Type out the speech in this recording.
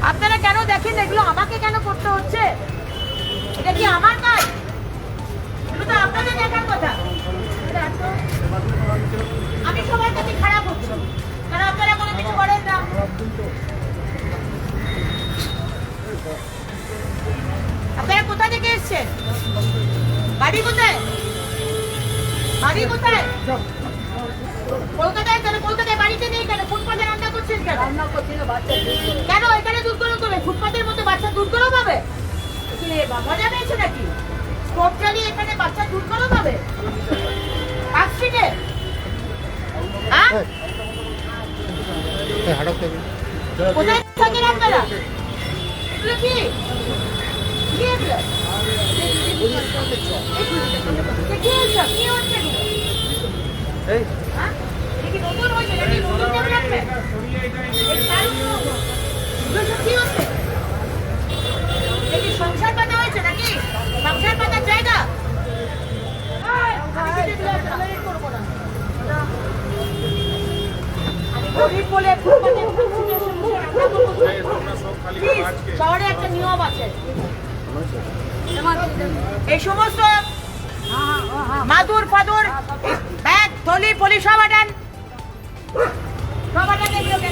আপনারা কেন দেখেন এগুলো আমাকে কেন করতে হচ্ছে? এটা কি আমার কাজ? এগুলো তো আপনাদের দেখার কথা। আমি সবার কাছে খারাপ হচ্ছি কারণ আপনারা কোনো কিছু করেন না। আপনারা কোথা থেকে এসছেন? বাড়ি কোথায়? বাড়ি কোথায়? কলকাতায়। কেন কলকাতায় বাড়িতে নেই কেন? ফুটপাতে রান্না করছেন কেন? রান্না করছি না, বাচ্চা কেন এখানে দুধ গরম করবে? ফুটপাতের মধ্যে বাচ্চা দুধ গরম হবে? মজা পেয়েছে নাকি? স্টোভ চালিয়ে এখানে বাচ্চা দুধ গরম হবে? পাঁচশিটে কোথায় থাকেন আপনারা? এগুলো কি এগুলো কি হচ্ছে? কি নতুন হয়েছে নাকি? নতুন ডেভেলপমেন্ট কি হচ্ছে? কি সংসার পাতা হয়েছে নাকি? সংসার পাতার জায়গা শহরে একটা নিয়ম আছে। এই সমস্ত মাদুর ফাদুর ব্যাগ থলি ফলি সব আটান এগুলোকে